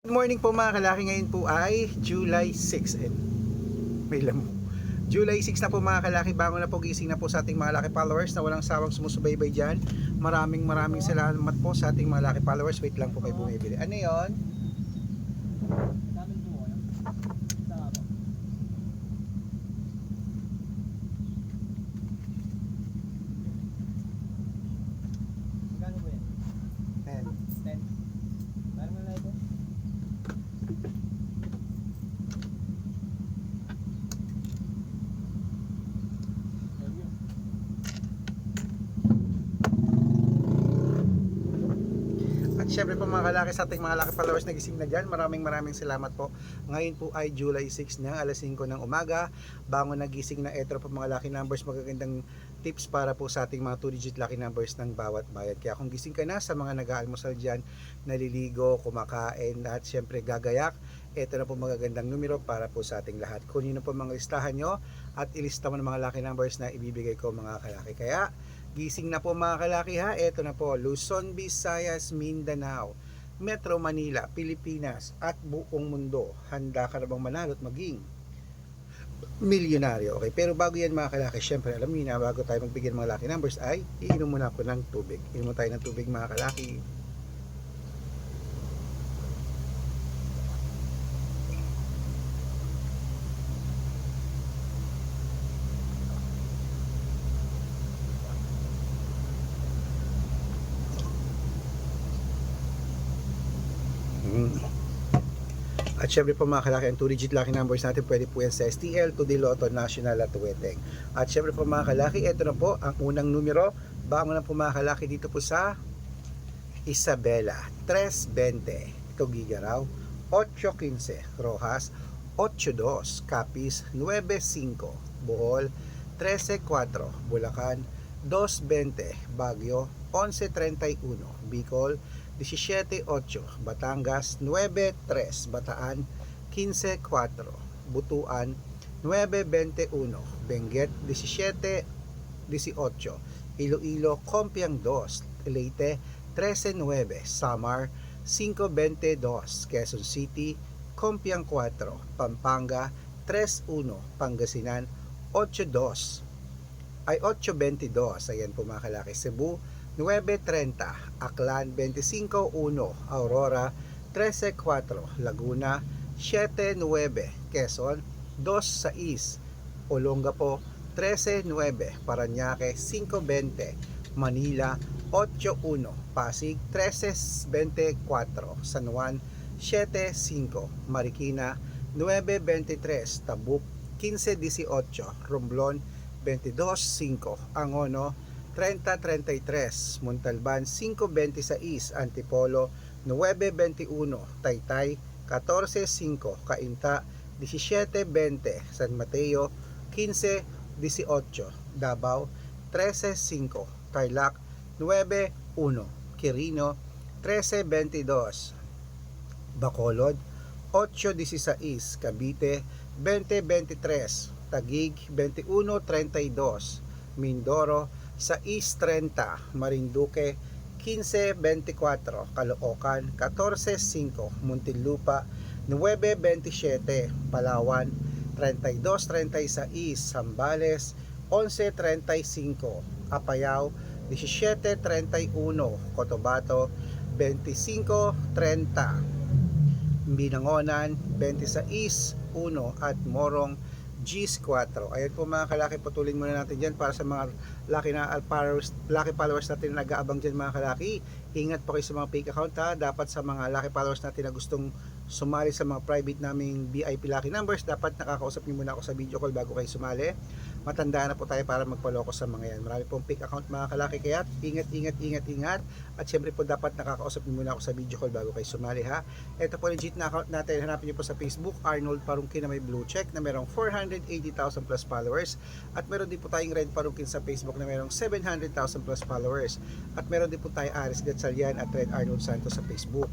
Good morning po mga kalaki, ngayon po ay July 6 and may lamo. July 6 na po mga kalaki, bago na po, gising na po sa ating mga laki followers na walang sawang sumusubaybay dyan. Maraming salamat po sa ating mga laki followers. Wait lang po, may bumibili. Ano yon? At syempre po mga kalaki, sa ating mga laki followers na gising na dyan, maraming salamat po. Ngayon po ay July 6 na, alas 5 ng umaga. Bangon na gising na, eto po mga lucky numbers, magagandang tips para po sa ating mga 2-digit lucky numbers ng bawat bayad. Kaya kung gising ka na, sa mga nag-aalmusal dyan, naliligo, kumakain, at syempre gagayak, eto na po magagandang numero para po sa ating lahat. Kunin na po mga listahan nyo at ilista mo ng mga lucky numbers na ibibigay ko mga kalaki. Kaya gising na po mga kalaki ha, eto na po: Luzon, Visayas, Mindanao, Metro Manila, Pilipinas at buong mundo. Handa ka na bang manalo at maging milyonaryo? Okay, pero bago yan mga kalaki, syempre alam niyo na, bago tayo magbigay ng mga lucky numbers ay iinom muna ako ng tubig. Iinom tayo ng tubig mga kalaki. At syempre po mga kalaki, ang 2-digit lucky numbers natin pwede po yan sa STL, to Lotto, National at Tuweteng. At syempre po mga kalaki, ito na po ang unang numero. Bago na po mga kalaki dito po sa Isabela, 320, ito Gigaraw, 815, Rojas, 82, Capiz, 95, Bohol, 134, Bulacan, 220, Baguio, 1131, Bicol, 17.8, Batangas, 9.3, Bataan, 15.4, Butuan, 9.21, Benguet, 17.18, Iloilo, Compiang 2, Leyte, 13.9, Samar, 5.22, Quezon City, Compiang 4, Pampanga, 3.1, Pangasinan, 8.2, ay 8.22, ayan po mga kalaki. Cebu, 9.30, Aklan 25.1, Aurora 13.4, Laguna 7.9, Quezon 2.6, Olongapo 13.9, Parañaque 5.20, Manila 8.1, Pasig 13.24, San Juan 7.5, Marikina 9.23, Tabuk 15.18, Romblon 22.5, Angono 30.33, Montalban 5.26, Antipolo 9.21, Taytay 14.5, Cainta 17.20, San Mateo 15.18, Davao 13.5, Tarlac 9.1, Quirino 13.22, Bacolod 8.16, Cavite 20.23, Taguig 21.32, Mindoro sa East 30, Marinduque 15.24, Caloocan 14.5, Muntinlupa 9.27, Palawan 32.36, Zambales 11.35, Apayao 17.31, Cotabato 25.30, Binangonan 26.1 at Morong G4. Ayan po mga kalaki, putulin muna natin dyan para sa mga lucky followers natin na nag-aabang dyan mga kalaki. Ingat po kayo sa mga fake account ha. Dapat sa mga lucky followers natin na gustong sumali sa mga private naming VIP lucky numbers, dapat nakakausap niyo muna ako sa video call bago kayo sumali. Matandaan na po tayo para magpaloko sa mga yan. Marami pong fake account mga kalaki, kaya ingat. At syempre po dapat nakakausap niyo muna ako sa video call bago kayo sumali ha. Ito po legit na account natin, hanapin niyo po sa Facebook, Arnold Parungkin na may blue check na merong 480,000 plus followers. At meron din po tayong Red Parungkin sa Facebook na merong 700,000 plus followers. At meron din po tayong Aris Gatchalian at Red Arnold Santos sa Facebook.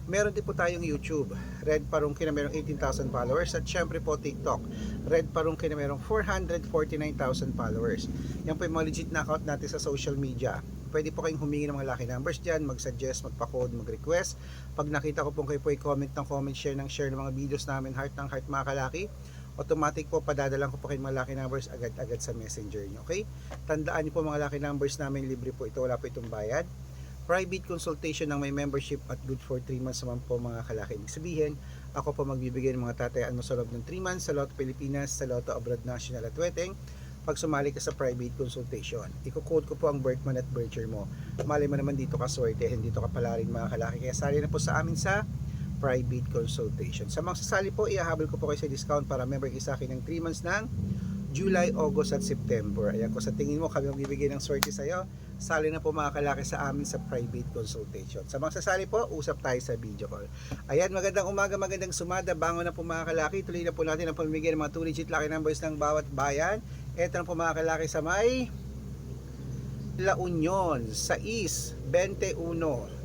Meron din po tayong YouTube, Red Parungkin na merong 18,000 followers. At syempre po TikTok, Red Parungkin na merong 449,000 followers. Yan po yung mga legit na account natin sa social media. Pwede po kayong humingi ng mga lucky numbers dyan, mag-suggest, magpa-code, mag-request. Pag nakita ko po kayo po i-comment ng comment, share ng mga videos namin, heart ng heart mga kalaki, automatic po padadalan ko po kayo mga lucky numbers agad-agad sa messenger nyo. Okay? Tandaan niyo po mga lucky numbers namin, libre po ito, wala po itong bayad. Private consultation ng may membership at good for 3 months naman po mga kalaki. Ibig sabihin, ako po magbibigay ng mga tatayaan mo sa loob ng 3 months sa Lotto Pilipinas, sa Lotto Abroad National at Weteng pag sumali ka sa private consultation. Iko-code ko po ang birth month at birth year mo. Malay mo naman dito ka swerte, dito ka pala rin mga kalaki. Kaya sali na po sa amin sa private consultation. Sa mga sasali po, iahabol ko po kayo sa discount para member kayo sa akin ng 3 months ng July, August at September. Ayan, kung sa tingin mo kami magbibigay ng swerte sa iyo, sali na po mga kalaki sa amin sa private consultation. Sa mga sasali po, usap tayo sa video call. Ayan, magandang umaga, magandang sumada, bangon na po mga kalaki. Tuloy na po natin ang pamimigay ng mga 2-digit lucky numbers ng bawat bayan. Ito na po mga kalaki sa may La Union, 6-21,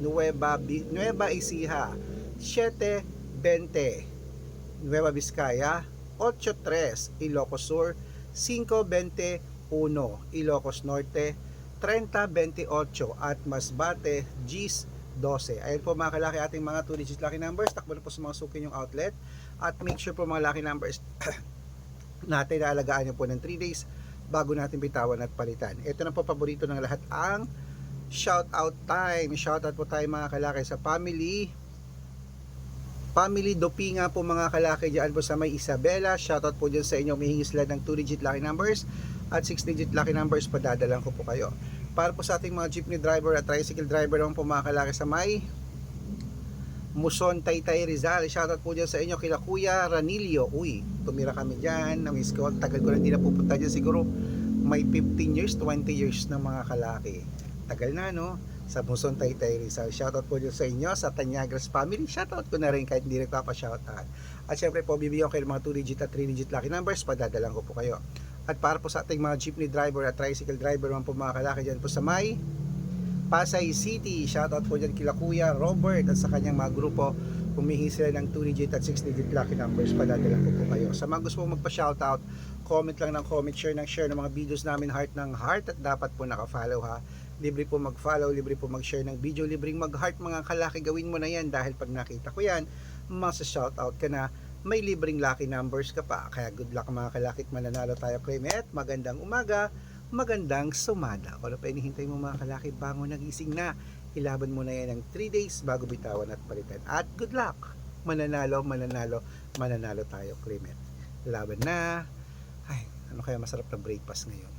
Nueva Ecija, 7-20, Nueva Vizcaya, 8-3, Ilocos Sur, 5-21, Ilocos Norte, 30-28 at Masbate, 10-12. Ayan po mga kalaki ating mga 2-digit lucky numbers. Takbo na po sa mga suki yung outlet at make sure po mga lucky numbers natin na alagaan nyo po ng 3 days bago natin bitawan at palitan. Ito na po paborito ng lahat ang shout out time. Shout out po tayo mga kalaki sa family Dopinga po mga kalaki dyan po sa may Isabela. Shoutout po dyan sa inyo. May hingi sila ng 2-digit lucky numbers at 6-digit lucky numbers. Padadalan ko po kayo. Para po sa ating mga jeepney driver at tricycle driver naman po mga kalaki sa may Muson, Taytay, Rizal. Shoutout po dyan sa inyo kila Kuya Ranilio. Uy, tumira kami dyan. Namiss ko. Tagal ko na hindi na pupunta dyan. Siguro may 15 years, 20 years ng mga kalaki. Tagal na no? Sa Muson, Taytay, Rizal. Shoutout po dyan sa inyo, sa Tanyagras family. Shoutout ko na rin kahit hindi nagpapa-shoutout. At syempre po, bibigyan ko kayo ng mga 2-digit at 3-digit lucky numbers. Padadalan ko po kayo. At para po sa ating mga jeepney driver at tricycle driver naman po mga kalaki dyan po sa may Pasay City. Shoutout po dyan kila Kuya Robert at sa kanyang mga grupo. Humihingi sila ng 2-digit at 6-digit lucky numbers. Padadalan ko po kayo. Sa mga gusto mong magpa-shoutout, comment lang ng comment, share ng mga videos namin, heart ng heart, at dapat po naka-follow ha. Libre po mag-follow, libre po mag-share ng video, libreng mag-heart mga kalaki. Gawin mo na yan dahil pag nakita ko yan, masa-shoutout ka na, may libreng lucky numbers ka pa. Kaya good luck mga kalaki at mananalo tayo kay Met. Magandang umaga, magandang sumada. Kung ano pa inihintay mo mga kalaki, bangon nagising na. Ilaban mo na yan ng 3 days bago bitawan at palitan. At good luck! Mananalo tayo kay Met. Laban na. Ay, ano kaya masarap na breakfast ngayon?